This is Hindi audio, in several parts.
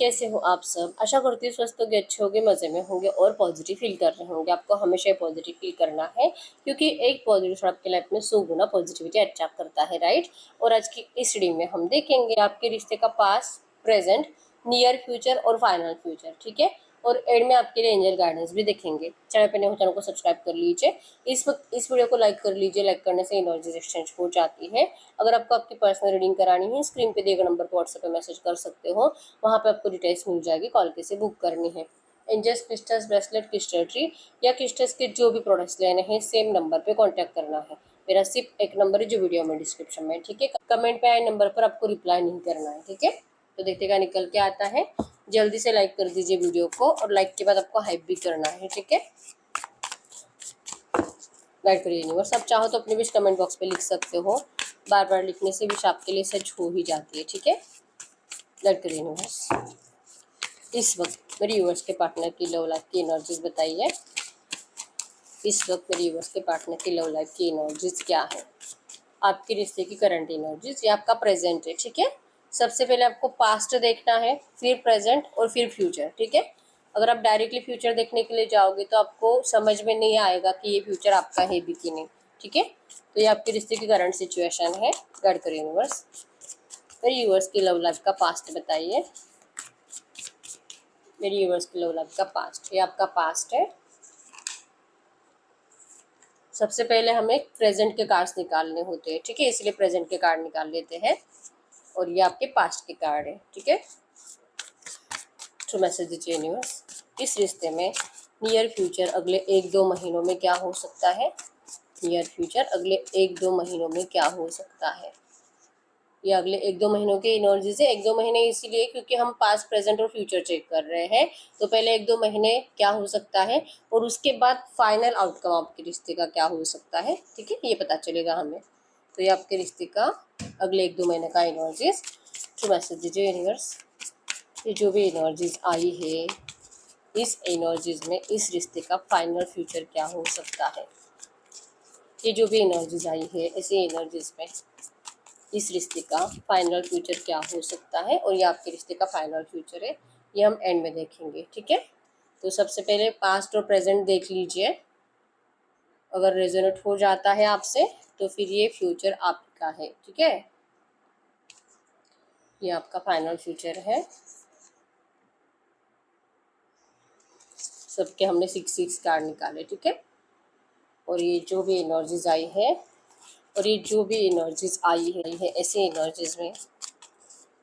कैसे हो आप सब। आशा करती हूँ स्वस्थ होंगे, अच्छे होंगे, मज़े में होंगे और पॉजिटिव फील कर रहे होंगे। आपको हमेशा पॉजिटिव फील करना है क्योंकि एक पॉजिटिव थॉट आपकी लाइफ में 100 गुना पॉजिटिविटी अट्रैक्ट करता है, राइट। और आज की इस रीडिंग में हम देखेंगे आपके रिश्ते का पास्ट, प्रेजेंट, नियर फ्यूचर और फाइनल फ्यूचर, ठीक है। और एंड में आपके लिए एंजल गाइडेंस भी देखेंगे। चैनल पर नए हो चैनल को सब्सक्राइब कर लीजिए। इस वीडियो को लाइक कर लीजिए। लाइक करने से एनर्जीज एक्सचेंज हो जाती है। अगर आपको आपकी पर्सनल रीडिंग करानी है, स्क्रीन पे दिए गए नंबर पर व्हाट्सएप पे मैसेज कर सकते हो। वहाँ पे आपको डिटेल्स मिल जाएगी। कॉल कैसे बुक करनी है। Angels crystals bracelet crystal tree या क्रिस्टल्स के जो भी प्रोडक्ट्स लेने हैं सेम नंबर पे कांटेक्ट करना है। मेरा सिर्फ एक नंबर है जो वीडियो में डिस्क्रिप्शन में, ठीक है। कमेंट पे आए नंबर पर आपको रिप्लाई नहीं करना है, ठीक है। तो देखते क्या निकल के आता है। जल्दी से लाइक कर दीजिए वीडियो को और लाइक के बाद आपको हाइप भी करना है, ठीक है। गाइड करिए यूनिवर्स। आप चाहो तो अपने विश कमेंट बॉक्स पे लिख सकते हो। बार बार लिखने से विश आपके लिए सच हो ही जाती है, ठीक है। गाइड करिए यूनिवर्स। इस वक्त मेरे यूनिवर्स के पार्टनर की लव लाइफ की एनर्जीज बताइए। इस वक्त मेरे यूनिवर्स के पार्टनर की लव लाइफ की एनर्जीज क्या है। आपके रिश्ते की करंट एनर्जीज, ये आपका प्रेजेंट है, ठीक है। सबसे पहले आपको पास्ट देखना है, फिर प्रेजेंट और फिर फ्यूचर, ठीक है। अगर आप डायरेक्टली फ्यूचर देखने के लिए जाओगे तो आपको समझ में नहीं आएगा कि ये फ्यूचर आपका है भी कि नहीं, ठीक है। तो ये आपके रिश्ते की करंट सिचुएशन है। गाइड करिए यूनिवर्स। मेरे यूनिवर्स की लव लाइफ का पास्ट बताइए। मेरी यूनिवर्स की लव लाइफ का पास्ट, ये आपका पास्ट है। सबसे पहले हमें प्रेजेंट के कार्ड्स निकालने होते हैं, ठीक है, इसलिए प्रेजेंट के कार्ड निकाल लेते हैं। और ये आपके पास्ट के कार्ड है, ठीक है। तो मैसेज दीजिए यूनिवर्स। इस रिश्ते में नियर फ्यूचर अगले 1-2 महीनों में क्या हो सकता है। नियर फ्यूचर अगले 1-2 महीनों में क्या हो सकता है। ये अगले 1-2 महीनों के एनर्जी से 1-2 महीने इसीलिए क्योंकि हम पास्ट, प्रेजेंट और फ्यूचर चेक कर रहे हैं। तो पहले 1-2 महीने क्या हो सकता है और उसके बाद फाइनल आउटकम आपके रिश्ते का क्या हो सकता है, ठीक है, ये पता चलेगा हमें। तो ये आपके रिश्ते का अगले 1-2 महीने का एनर्जीज। तो मैसेज दीजिए यूनिवर्स। ये जो भी एनर्जीज आई है, इस एनर्जीज में इस रिश्ते का फाइनल फ्यूचर क्या हो सकता है। ये जो भी एनर्जीज आई है, ऐसी एनर्जीज में इस रिश्ते का फाइनल फ्यूचर क्या हो सकता है। और ये आपके रिश्ते का फाइनल फ्यूचर है, ये हम एंड में देखेंगे, ठीक है। तो सबसे पहले पास्ट और प्रेजेंट देख लीजिए। अगर रेजोनेट हो जाता है आपसे तो फिर ये फ्यूचर आपका है, ठीक है। ये आपका फाइनल फ्यूचर है। सबके हमने 6 कार्ड निकाले, ठीक है। और ये जो भी एनर्जीज आई है, और ये जो भी एनर्जीज आई है ऐसे एनर्जीज में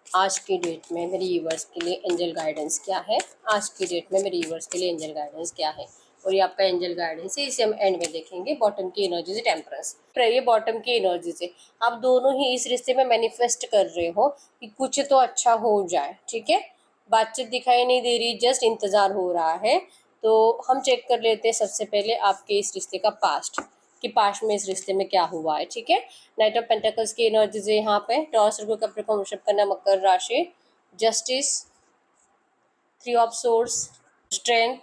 आज की डेट में मेरे यूवर्स के लिए एंजल गाइडेंस क्या है। आज की डेट में मेरे यूवर्स के लिए एंजल गाइडेंस क्या है। और ये आपका एंजल गाइडेंस है, इसे हम एंड में देखेंगे। बॉटम की एनर्जी से टेम्परेंस, ये बॉटम की एनर्जी से आप दोनों ही इस रिश्ते में मैनिफेस्ट कर रहे हो कि कुछ तो अच्छा हो जाए, ठीक है। बातचीत दिखाई नहीं दे रही, जस्ट इंतजार हो रहा है। तो हम चेक कर लेते हैं सबसे पहले आपके इस रिश्ते का पास्ट, कि पास्ट में इस रिश्ते में क्या हुआ है, ठीक है। नाइट ऑफ पेंटाकल्स की एनर्जीज है यहाँ पे। टॉस, कैप्रिकॉर्न, वृषभ, कन्या, मकर राशि, justice, 3 of source, strength,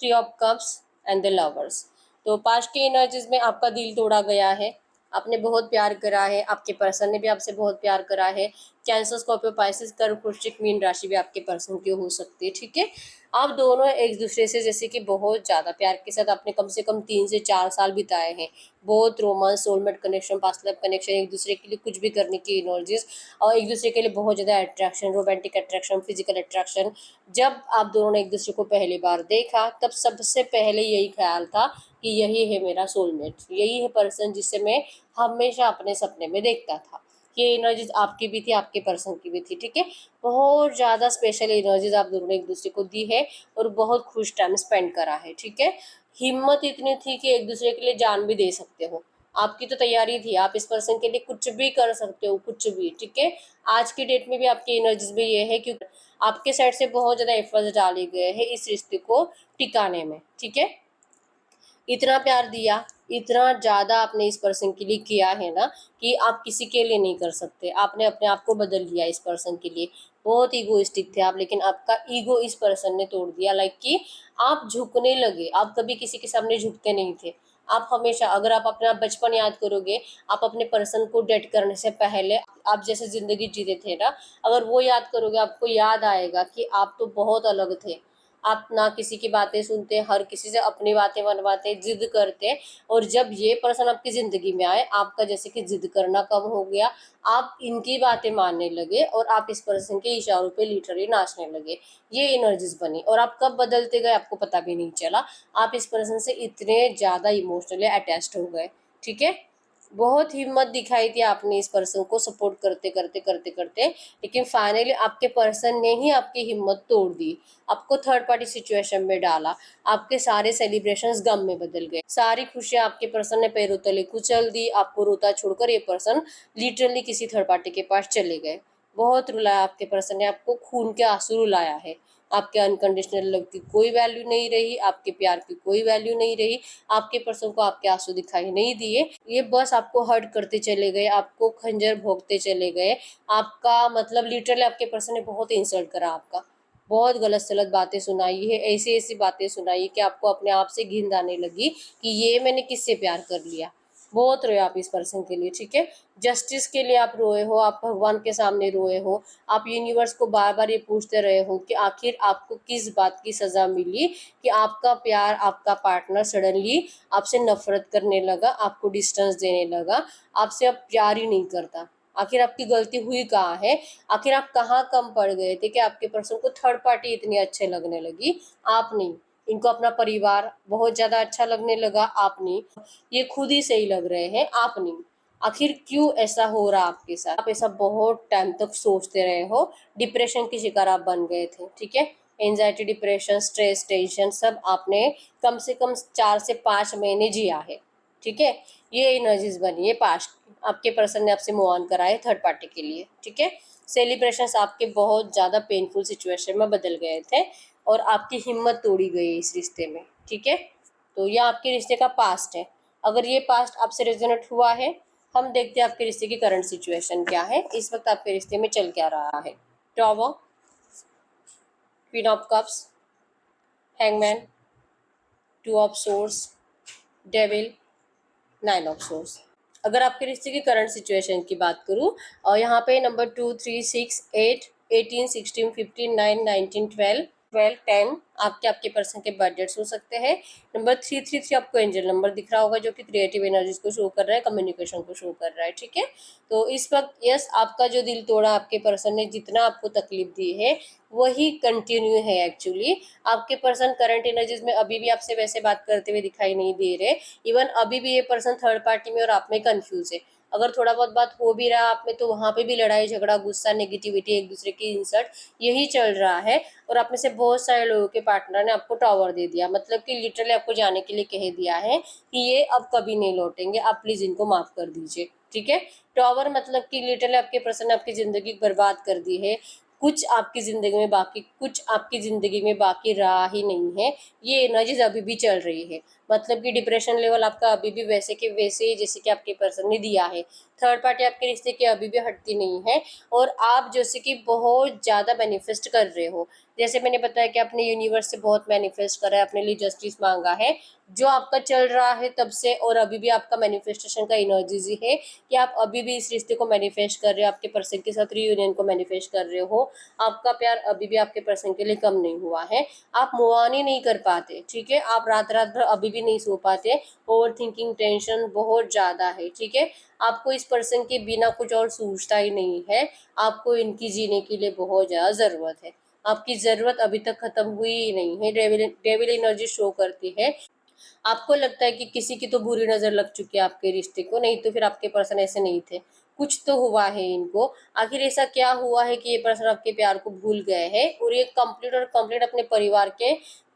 3 of cups and the lovers. तो पास्ट की एनर्जीज में आपका दिल तोड़ा गया है, आपने बहुत प्यार करा है, आपके पर्सन ने भी आपसे बहुत प्यार करा है। कैंसर, स्कॉर्पियो, पाइसेस, कर्क, वृश्चिक, मीन राशि भी आपके पर्सन की हो सकती है, ठीक है। आप दोनों एक दूसरे से जैसे कि बहुत ज़्यादा प्यार के साथ आपने कम से कम 3 से 4 साल बिताए हैं। बहुत romance, soulmate connection, past life connection, एक दूसरे के लिए कुछ भी करने की एनर्जीज और एक दूसरे के लिए बहुत ज़्यादा attraction, romantic attraction, physical attraction. जब आप दोनों ने एक दूसरे को पहली बार देखा तब सबसे पहले यही ख्याल था कि यही है मेरा सोलमेट, यही है पर्सन जिसे मैं हमेशा अपने सपने में देखता था। ये एनर्जीज आपकी भी थी, आपके पर्सन की भी थी, ठीक है। बहुत ज़्यादा स्पेशल एनर्जीज आप दोनों ने एक दूसरे को दी है और बहुत खुश टाइम स्पेंड करा है, ठीक है। हिम्मत इतनी थी कि एक दूसरे के लिए जान भी दे सकते हो। आपकी तो तैयारी थी, आप इस पर्सन के लिए कुछ भी कर सकते हो, कुछ भी, ठीक है। आज की डेट में भी आपकी एनर्जीज में ये है कि आपके साइड से बहुत ज़्यादा एफर्ट्स डाले गए हैं इस रिश्ते को टिकाने में, ठीक है। इतना प्यार दिया, इतना ज़्यादा आपने इस पर्सन के लिए किया है ना कि आप किसी के लिए नहीं कर सकते। आपने अपने आप को बदल लिया इस पर्सन के लिए। बहुत ईगोइस्टिक थे आप, लेकिन आपका ईगो इस पर्सन ने तोड़ दिया। लाइक कि आप झुकने लगे, आप कभी किसी के सामने झुकते नहीं थे। आप हमेशा, अगर आप अपना बचपन याद करोगे, आप अपने पर्सन को डेट करने से पहले आप जैसे ज़िंदगी जीते थे ना, अगर वो याद करोगे, आपको याद आएगा कि आप तो बहुत अलग थे। आप ना किसी की बातें सुनते, हर किसी से अपनी बातें मनवाते, ज़िद करते, और जब ये पर्सन आपकी ज़िंदगी में आए, आपका जैसे कि ज़िद करना कम हो गया, आप इनकी बातें मानने लगे और आप इस पर्सन के इशारों पे लिटरली नाचने लगे। ये एनर्जीज बनी और आप कब बदलते गए आपको पता भी नहीं चला। आप इस पर्सन से इतने ज़्यादा इमोशनली अटैच्ड हो गए, ठीक है। बहुत हिम्मत दिखाई थी आपने इस पर्सन को सपोर्ट करते करते करते करते, लेकिन फाइनली आपके पर्सन ने ही आपकी हिम्मत तोड़ दी, आपको थर्ड पार्टी सिचुएशन में डाला। आपके सारे सेलिब्रेशंस गम में बदल गए, सारी खुशियां आपके पर्सन ने पैरों तले कुचल दी। आपको रोता छोड़कर ये पर्सन लिटरली किसी थर्ड पार्टी के पास चले गए। बहुत रुलाया आपके पर्सन ने, आपको खून के आंसू रुलाया है। आपके अनकंडीशनल लव की कोई वैल्यू नहीं रही, आपके प्यार की कोई वैल्यू नहीं रही, आपके पर्सन को आपके आंसू दिखाई नहीं दिए। ये बस आपको हर्ट करते चले गए, आपको खंजर भोंकते चले गए। आपका मतलब लिटरली आपके पर्सन ने बहुत इंसल्ट करा आपका, बहुत गलत सलत बातें सुनाई है, ऐसी ऐसी बातें सुनाई कि आपको अपने आप से घिन आने लगी कि ये मैंने किससे प्यार कर लिया। बहुत रोए आप इस पर्सन के लिए, ठीक है। जस्टिस के लिए आप रोए हो, आप भगवान के सामने रोए हो, आप यूनिवर्स को बार बार ये पूछते रहे हो कि आखिर आपको किस बात की सजा मिली कि आपका प्यार, आपका पार्टनर सडनली आपसे नफरत करने लगा, आपको डिस्टेंस देने लगा, आपसे अब प्यार ही नहीं करता। आखिर आपकी गलती हुई कहाँ है? आखिर आप कहाँ कम पड़ गए थे कि आपके पर्सन को थर्ड पार्टी इतनी अच्छे लगने लगी? आप नहीं, इनको अपना परिवार बहुत ज़्यादा अच्छा लगने लगा, आप नहीं, ये खुद ही सही लग रहे हैं, आप नहीं। आखिर क्यों ऐसा हो रहा आपके साथ? आप ऐसा बहुत टाइम तक सोचते रहे हो, डिप्रेशन की शिकार आप बन गए थे, ठीक है। एंजाइटी, डिप्रेशन, स्ट्रेस, टेंशन सब आपने कम से कम 4 से 5 महीने जिया है, ठीक है। ये एनर्जीज बनी है पास्ट, आपके पर्सन ने आपसे मूव ऑन कराए थर्ड पार्टी के लिए, ठीक है। सेलिब्रेशंस आपके बहुत ज़्यादा पेनफुल सिचुएशन में बदल गए थे और आपकी हिम्मत तोड़ी गई इस रिश्ते में, ठीक है। तो यह आपके रिश्ते का पास्ट है। अगर ये पास्ट आपसे रेजोनेट हुआ है, हम देखते हैं आपके रिश्ते की करंट सिचुएशन क्या है, इस वक्त आपके रिश्ते में चल क्या रहा है। Tower, queen of cups, hangman, 2 of source, devil, 9 of source. अगर आपके रिश्ते की करंट सिचुएशन की बात करूँ, और यहाँ पे नंबर 2, 3, 6, 8, 18, 16, 15, 9, 19, 12, 10 आपके पर्सन के बर्थडेट्स हो सकते हैं। नंबर 333 आपको एंजल नंबर दिख रहा होगा, जो कि क्रिएटिव एनर्जीज को शो कर रहा है, कम्युनिकेशन को शो कर रहा है, ठीक है। तो इस वक्त यस, आपका जो दिल तोड़ा आपके पर्सन ने, जितना आपको तकलीफ दी है, वही कंटिन्यू है एक्चुअली। आपके पर्सन करंट एनर्जीज में अभी भी आपसे वैसे बात करते हुए दिखाई नहीं दे रहे। इवन अभी भी ये पर्सन थर्ड पार्टी में और आप में कंफ्यूज है। अगर थोड़ा बहुत बात हो भी रहा आप में, तो वहाँ पे भी लड़ाई झगड़ा, गुस्सा, नेगेटिविटी, एक दूसरे की इंसल्ट, यही चल रहा है। और आप में से बहुत सारे लोगों के पार्टनर ने आपको टॉवर दे दिया, मतलब कि लिटरली आपको जाने के लिए कह दिया है कि ये अब कभी नहीं लौटेंगे, आप प्लीज इनको माफ कर दीजिए, ठीक है। टॉवर मतलब कि लिटरली आपके पर्सन ने आपकी जिंदगी बर्बाद कर दी है। कुछ आपकी ज़िंदगी में बाकी रहा ही नहीं है। ये एनर्जीज अभी भी चल रही है, मतलब कि डिप्रेशन लेवल आपका अभी भी वैसे के वैसे ही जैसे कि आपके पर्सन ने दिया है। थर्ड पार्टी आपके रिश्ते की अभी भी हटती नहीं है और आप जैसे कि बहुत ज़्यादा मैनिफेस्ट कर रहे हो। जैसे मैंने बताया कि आपने यूनिवर्स से बहुत मैनिफेस्ट करा है, अपने लिए जस्टिस मांगा है, जो आपका चल रहा है तब से, और अभी भी आपका मैनिफेस्टेशन का एनर्जीज ही है कि आप अभी भी इस रिश्ते को मैनिफेस्ट कर रहे हो, आपके पर्सन के साथ रीयूनियन को मैनिफेस्ट कर रहे हो। आपका प्यार अभी भी आपके पर्सन के लिए कम नहीं हुआ है, आप मूव ऑन ही नहीं कर पाते, ठीक है। आप रात रात भर अभी भी नहीं सो पाते, ओवर थिंकिंग, टेंशन बहुत ज़्यादा है, ठीक है। आपको इस पर्सन के बिना कुछ और सूझता ही नहीं है, आपको इनकी जीने के लिए बहुत ज़्यादा ज़रूरत है। आपकी ज़रूरत अभी तक ख़त्म हुई ही नहीं है। डेविल एनर्जी शो करती है। आपको लगता है कि किसी की तो बुरी नज़र लग चुकी है आपके रिश्ते को, नहीं तो फिर आपके पर्सन ऐसे नहीं थे। कुछ तो हुआ है इनको, आखिर ऐसा क्या हुआ है कि ये पर्सन आपके प्यार को भूल गए हैं और ये कंप्लीट अपने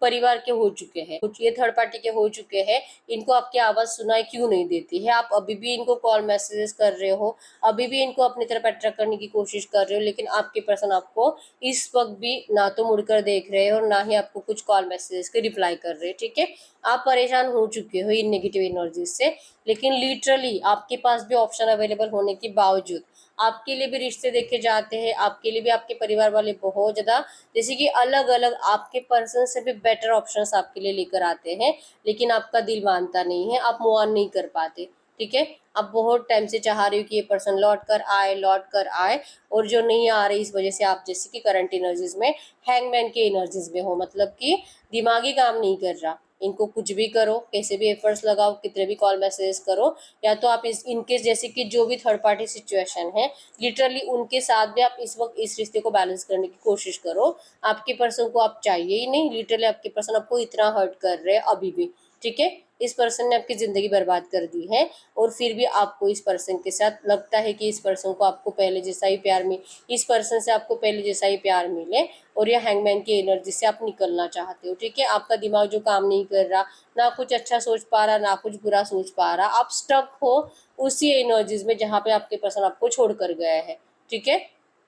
परिवार के हो चुके हैं, कुछ ये थर्ड पार्टी के हो चुके हैं। इनको आपकी आवाज़ सुनाई क्यों नहीं देती है? आप अभी भी इनको कॉल मैसेजेस कर रहे हो, अभी भी इनको अपनी तरफ अट्रैक्ट करने की कोशिश कर रहे हो, लेकिन आपके पर्सन आपको इस वक्त भी ना तो मुड़कर देख रहे हैं और ना ही आपको कुछ कॉल मैसेजेस के रिप्लाई कर रहे हैं, ठीक है। आप परेशान हो चुके हो इन नेगेटिव एनर्जी से, लेकिन लिटरली आपके पास भी ऑप्शन अवेलेबल होने के बावजूद आपके लिए भी रिश्ते देखे जाते हैं, आपके लिए भी आपके परिवार वाले बहुत ज़्यादा जैसे कि अलग अलग आपके पर्सन से भी बेटर ऑप्शंस आपके लिए लेकर आते हैं, लेकिन आपका दिल मानता नहीं है, आप मूव ऑन नहीं कर पाते। ठीक है, आप बहुत टाइम से चाह रहे हो कि ये पर्सन लौट कर आए, और जो नहीं आ रही इस वजह से आप जैसे कि करंट एनर्जीज में हैंगमैन के एनर्जीज में हो, मतलब कि दिमागी काम नहीं कर रहा। इनको कुछ भी करो, कैसे भी एफर्ट्स लगाओ, कितने भी कॉल मैसेज करो, या तो आप इस इनके जैसे कि जो भी थर्ड पार्टी सिचुएशन है, लिटरली उनके साथ भी आप इस वक्त इस रिश्ते को बैलेंस करने की कोशिश करो। आपके पर्सन को आप चाहिए ही नहीं, लिटरली आपके पर्सन आपको इतना हर्ट कर रहे हैं अभी भी। ठीक है, इस पर्सन ने आपकी ज़िंदगी बर्बाद कर दी है, और फिर भी आपको इस पर्सन के साथ लगता है कि इस पर्सन को आपको पहले जैसा ही प्यार मिले, इस पर्सन से आपको पहले जैसा ही प्यार मिले, और यह हैंगमैन की एनर्जी से आप निकलना चाहते हो। ठीक है, आपका दिमाग जो काम नहीं कर रहा, ना कुछ अच्छा सोच पा रहा, ना कुछ बुरा सोच पा रहा, आप स्टक हो उसी एनर्जीज में जहाँ पे आपके पर्सन आपको छोड़ कर गया है। ठीक है,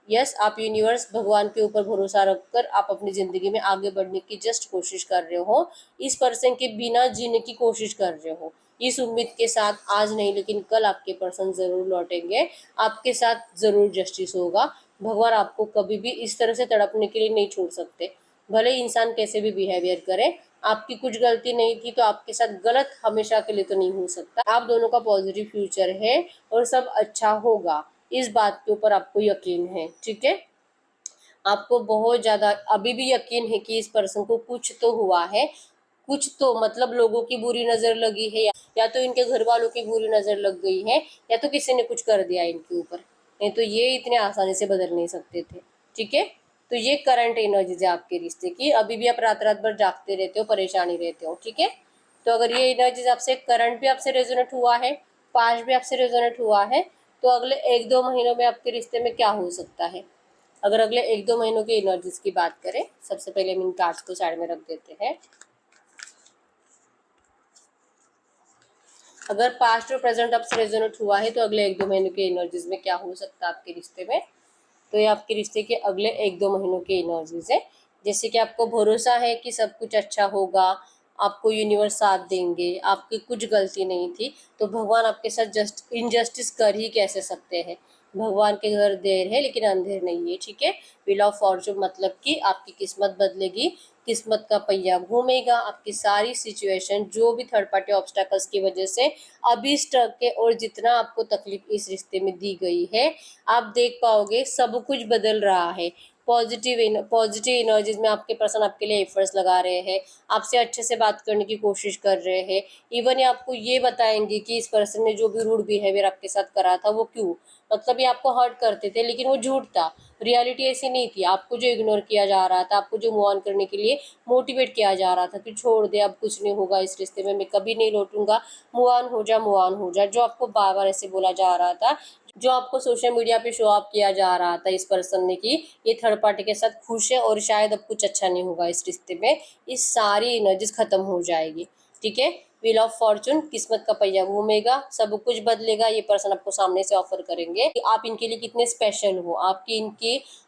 यस, आप यूनिवर्स भगवान के ऊपर भरोसा रखकर आप अपनी ज़िंदगी में आगे बढ़ने की जस्ट कोशिश कर रहे हो, इस पर्सन के बिना जीने की कोशिश कर रहे हो, इस उम्मीद के साथ आज नहीं लेकिन कल आपके पर्सन ज़रूर लौटेंगे, आपके साथ ज़रूर जस्टिस होगा। भगवान आपको कभी भी इस तरह से तड़पने के लिए नहीं छोड़ सकते, भले इंसान कैसे भी बिहेवियर करे। आपकी कुछ गलती नहीं थी तो आपके साथ गलत हमेशा के लिए तो नहीं हो सकता। आप दोनों का पॉजिटिव फ्यूचर है और सब अच्छा होगा, इस बात के ऊपर आपको यकीन है। ठीक है, आपको बहुत ज़्यादा अभी भी यकीन है कि इस पर्सन को कुछ तो हुआ है, कुछ तो मतलब लोगों की बुरी नज़र लगी है, या तो इनके घर वालों की बुरी नज़र लग गई है, या तो किसी ने कुछ कर दिया इनके ऊपर, नहीं तो ये इतने आसानी से बदल नहीं सकते थे। ठीक है, तो ये करंट एनर्जीज है आपके रिश्ते की, अभी भी आप रात रात भर जागते रहते हो, परेशानी रहते हो। ठीक है, तो अगर ये एनर्जीज आपसे करंट भी आपसे रेजोनेट हुआ है, पास्ट भी आपसे रेजोनेट हुआ है, तो अगले 1-2 महीनों में आपके रिश्ते में क्या हो सकता है। अगर अगले 1-2 महीनों की एनर्जीज की बात करें, सबसे पहले हम इन कार्ड्स को साइड में रख देते हैं। अगर पास्ट और प्रेजेंट आपसे रेजोनेट हुआ है तो अगले 1-2 महीनों की एनर्जीज में क्या हो सकता है आपके रिश्ते में, तो ये आपके रिश्ते के अगले 1-2 महीनों की एनर्जीज है। जैसे कि आपको भरोसा है कि सब कुछ अच्छा होगा, आपको यूनिवर्स साथ देंगे, आपकी कुछ गलती नहीं थी, तो भगवान आपके साथ जस्ट इनजस्टिस कर ही कैसे सकते हैं। भगवान के घर देर है लेकिन अंधेर नहीं है। ठीक है, व्हील ऑफ फॉर्चून मतलब कि आपकी किस्मत बदलेगी, किस्मत का पहिया घूमेगा, आपकी सारी सिचुएशन जो भी थर्ड पार्टी ऑब्स्टैकल्स की वजह से अभी स्टक है, और जितना आपको तकलीफ इस रिश्ते में दी गई है, आप देख पाओगे सब कुछ बदल रहा है। पॉजिटिव एनर्जीज में आपके पर्सन आपके लिए एफर्ट्स लगा रहे हैं, आपसे अच्छे से बात करने की कोशिश कर रहे हैं, इवन ये आपको ये बताएंगे कि इस पर्सन ने जो भी रूड बिहेवियर आपके साथ करा था वो क्यों, मतलब ये आपको हर्ट करते थे लेकिन वो झूठ था, रियलिटी ऐसी नहीं थी। आपको जो इग्नोर किया जा रहा था, आपको जो मूव ऑन करने के लिए मोटिवेट किया जा रहा था कि छोड़ दे, अब कुछ नहीं होगा इस रिश्ते में, मैं कभी नहीं लौटूंगा, मूव ऑन हो जा, मूव ऑन हो जा, जो आपको बार बार ऐसे बोला जा रहा था, जो आपको सोशल मीडिया पे शो ऑफ किया जा रहा था इस पर्सन ने कि ये थर्ड पार्टी के साथ खुश है और शायद अब कुछ अच्छा नहीं होगा इस रिश्ते में, इस सारी एनर्जीज खत्म हो जाएगी। ठीक है, व्हील ऑफ फॉर्चून, किस्मत का पहिया घूमेगा, सब कुछ बदलेगा, ये पर्सन आपको सामने से ऑफर करेंगे कि आप इनके लिए कितने स्पेशल हो,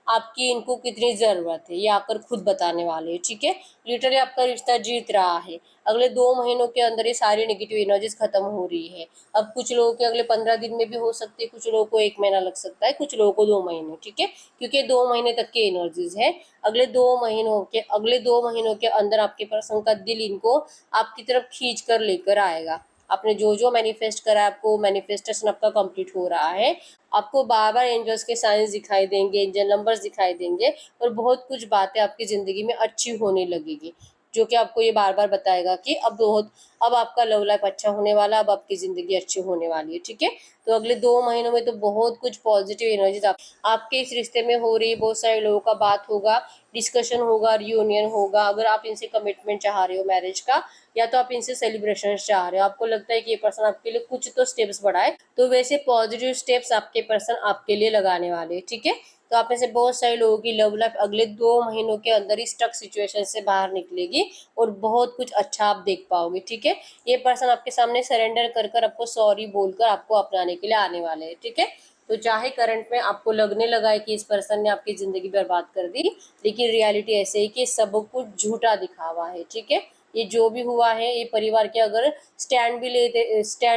आपकी इनको कितनी ज़रूरत है, ये आकर खुद बताने वाले हैं। ठीक है, लिटरली आपका रिश्ता जीत रहा है। अगले 2 महीनों के अंदर ये सारी नेगेटिव एनर्जीज खत्म हो रही है। अब कुछ लोगों के अगले 15 दिन में भी हो सकती है, कुछ लोगों को 1 महीना लग सकता है, कुछ लोगों को 2 महीने। ठीक है, क्योंकि 2 महीने तक की एनर्जीज है। अगले 2 महीनों के अंदर आपके पर्सन का दिल इनको आपकी तरफ खींच कर लेकर आएगा। आपने जो जो मैनिफेस्ट करा है, आपको मैनिफेस्टेशन आपका कंप्लीट हो रहा है। आपको बार बार एंजल्स के साइंस दिखाई देंगे, एंजल नंबर्स दिखाई देंगे, और बहुत कुछ बातें आपकी ज़िंदगी में अच्छी होने लगेगी, जो कि आपको ये बार बार बताएगा कि अब आपका लव लाइफ अच्छा होने वाला, अब आपकी ज़िंदगी अच्छी होने वाली है। ठीक है, तो अगले 2 महीनों में तो बहुत कुछ पॉजिटिव एनर्जीज आपके इस रिश्ते में हो रही है। बहुत सारे लोगों का बात होगा, डिस्कशन होगा, रियूनियन होगा। अगर आप इनसे कमिटमेंट चाह रहे हो मैरिज का, या तो आप इनसे सेलिब्रेशन चाह रहे हो, आपको लगता है कि ये पर्सन आपके लिए कुछ तो स्टेप्स बढ़ाए, तो वैसे पॉजिटिव स्टेप्स आपके पर्सन आपके लिए लगाने वाले हैं। ठीक है, तो आप में से बहुत सारे लोगों की लव लाइफ अगले 2 महीनों के अंदर ही स्टक सिचुएशन से बाहर निकलेगी, और बहुत कुछ अच्छा आप देख पाओगे। ठीक है, ये पर्सन आपके सामने सरेंडर कर कर आपको सॉरी बोलकर आपको अपनाने के लिए आने वाले हैं। ठीक है, तो चाहे करंट में आपको लगने लगा है कि इस पर्सन ने आपकी ज़िंदगी बर्बाद कर दी, लेकिन रियलिटी ऐसे ही कि सब कुछ झूठा दिखावा है। ठीक है, ये जो भी हुआ है, ये परिवार के अगर स्टैंड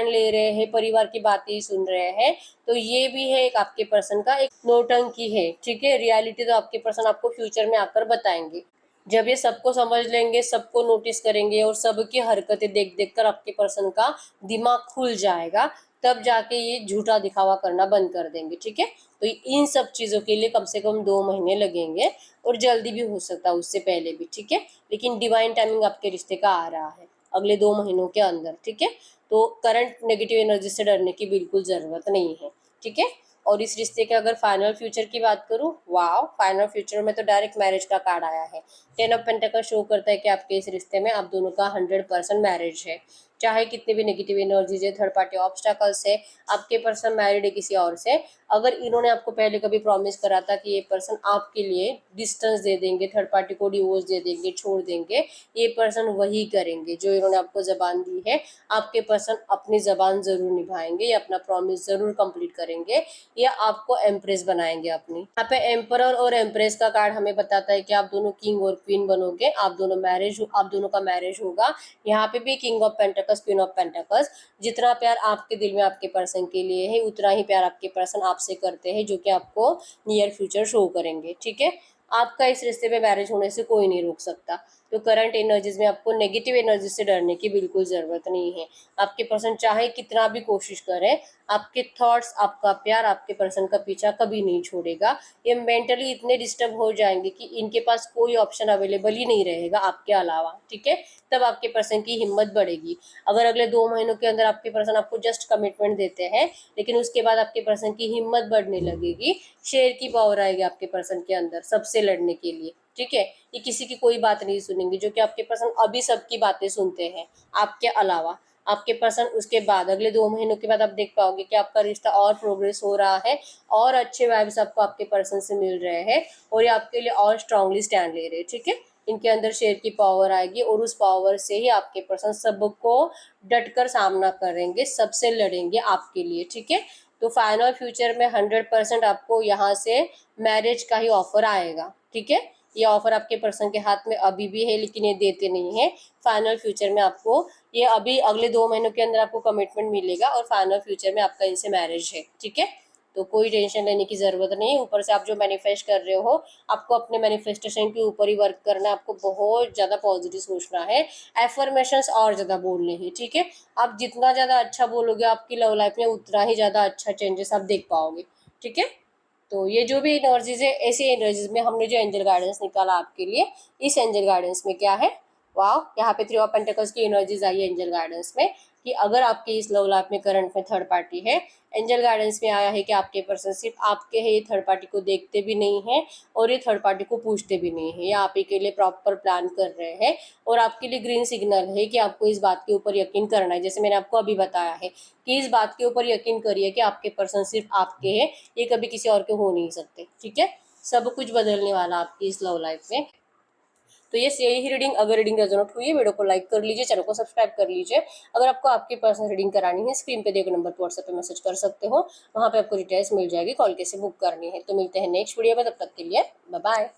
ले रहे हैं, परिवार की बातें ही सुन रहे हैं, तो ये भी है एक आपके पर्सन का एक नौटंकी है, ठीक है। रियलिटी तो आपके पर्सन आपको फ्यूचर में आकर बताएंगे। जब ये सबको समझ लेंगे, सबको नोटिस करेंगे और सबकी हरकतें देख देख कर आपके पर्सन का दिमाग खुल जाएगा, तब जाके ये झूठा दिखावा करना बंद कर देंगे, ठीक है। तो इन सब चीज़ों के लिए कम से कम 2 महीने लगेंगे और जल्दी भी हो सकता है उससे पहले भी, ठीक है। लेकिन डिवाइन टाइमिंग आपके रिश्ते का आ रहा है अगले 2 महीनों के अंदर, ठीक है। तो करंट नेगेटिव एनर्जी से डरने की बिल्कुल ज़रूरत नहीं है, ठीक है। और इस रिश्ते के अगर फाइनल फ्यूचर की बात करूँ, वाह, फाइनल फ्यूचर में तो डायरेक्ट मैरिज का कार्ड आया है। 10 ऑफ पेंटिकल शो करता है कि आपके इस रिश्ते में आप दोनों का 100% मैरिज है। चाहे कितने भी नेगेटिव एनर्जीज है, थर्ड पार्टी ऑब्स्टैकल्स है, आपके पर्सन मैरिड है किसी और से, अगर इन्होंने आपको पहले कभी प्रॉमिस करा था कि ये पर्सन आपके लिए डिस्टेंस दे देंगे, थर्ड पार्टी को डिवोर्स दे देंगे, छोड़ देंगे, ये पर्सन वही करेंगे जो इन्होंने आपको जबान दी है। आपके पर्सन अपनी जबान जरूर निभाएंगे, ये अपना प्रॉमिस जरूर कंप्लीट करेंगे, या आपको एम्प्रेस बनाएंगे अपनी। यहाँ पे एम्परर और एम्प्रेस का कार्ड हमें बताता है कि आप दोनों किंग और क्वीन बनोगे, आप दोनों का मैरिज होगा। यहाँ पे भी king of pentacles, queen of pentacles, जितना प्यार आपके दिल में आपके पर्सन के लिए है, उतना ही प्यार आपके पर्सन आपसे करते हैं, जो कि आपको नियर फ्यूचर शो करेंगे, ठीक है। आपका इस रिश्ते में मैरिज होने से कोई नहीं रोक सकता। तो करंट एनर्जीज में आपको नेगेटिव एनर्जी से डरने की बिल्कुल ज़रूरत नहीं है। आपके पर्सन चाहे कितना भी कोशिश करे, आपके थॉट्स, आपका प्यार आपके पर्सन का पीछा कभी नहीं छोड़ेगा। ये मेंटली इतने डिस्टर्ब हो जाएंगे कि इनके पास कोई ऑप्शन अवेलेबल ही नहीं रहेगा आपके अलावा, ठीक है। तब आपके पर्सन की हिम्मत बढ़ेगी। अगर अगले 2 महीनों के अंदर आपके पर्सन आपको जस्ट कमिटमेंट देते हैं, लेकिन उसके बाद आपके पर्सन की हिम्मत बढ़ने लगेगी, शेर की पावर आएगी आपके पर्सन के अंदर सबसे लड़ने के लिए, ठीक है। ये किसी की कोई बात नहीं सुनेंगे, जो कि आपके पर्सन अभी सबकी बातें सुनते हैं आपके अलावा। आपके पर्सन उसके बाद अगले 2 महीनों के बाद आप देख पाओगे कि आपका रिश्ता और प्रोग्रेस हो रहा है, और अच्छे वाइब्स आपको आपके पर्सन से मिल रहे हैं, और ये आपके लिए और स्ट्रांगली स्टैंड ले रहे हैं, ठीक है। इनके अंदर शेर की पावर आएगी, और उस पावर से ही आपके पर्सन सबको डटकर सामना करेंगे, सबसे लड़ेंगे आपके लिए, ठीक है। तो फाइनल फ्यूचर में 100% आपको यहाँ से मैरिज का ही ऑफर आएगा, ठीक है। ये ऑफर आपके पर्सन के हाथ में अभी भी है, लेकिन ये देते नहीं है। फाइनल फ्यूचर में आपको ये अभी अगले 2 महीनों के अंदर आपको कमिटमेंट मिलेगा, और फाइनल फ्यूचर में आपका इनसे मैरिज है, ठीक है। तो कोई टेंशन लेने की ज़रूरत नहीं है। ऊपर से आप जो मैनिफेस्ट कर रहे हो, आपको अपने मैनिफेस्टेशन के ऊपर ही वर्क करना है, आपको बहुत ज़्यादा पॉजिटिव सोचना है, एफर्मेशंस और ज़्यादा बोलने हैं, ठीक है। आप जितना ज़्यादा अच्छा बोलोगे, आपकी लव लाइफ में उतना ही ज़्यादा अच्छा चेंजेस आप देख पाओगे, ठीक है। तो ये जो भी एनर्जीज है, ऐसी एनर्जीज में हमने जो एंजल गाइडेंस निकाला आपके लिए, इस एंजल गाइडेंस में क्या है, वाह, यहाँ पे 3 ऑफ पेंटिकल्स की एनर्जीज आई है एंजल गाइडेंस में, कि अगर आपकी इस लव लाइफ में करंट में थर्ड पार्टी है, एंजल गाइडेंस में आया है कि आपके पर्सन सिर्फ आपके है, ये थर्ड पार्टी को देखते भी नहीं है, और ये थर्ड पार्टी को पूछते भी नहीं है, ये आप ही के लिए प्रॉपर प्लान कर रहे हैं, और आपके लिए ग्रीन सिग्नल है कि आपको इस बात के ऊपर यकीन करना है। जैसे मैंने आपको अभी बताया है कि इस बात के ऊपर यकीन करिए कि आपके पर्सन सिर्फ आपके हैं, ये कभी किसी और के हो नहीं सकते, ठीक है। सब कुछ बदलने वाला आपकी इस लव लाइफ में। तो ये यही रीडिंग, अगर रीडिंग रेजोनेट हुई है, वीडियो को लाइक कर लीजिए, चैनल को सब्सक्राइब कर लीजिए। अगर आपको आपकी पर्सनल रीडिंग करानी है, स्क्रीन पे दिए नंबर पर व्हाट्सएप पे मैसेज कर सकते हो, वहाँ पे आपको डिटेल्स मिल जाएगी, कॉल कैसे बुक करनी है। तो मिलते हैं नेक्स्ट वीडियो में, तब तक के लिए बाय बाय।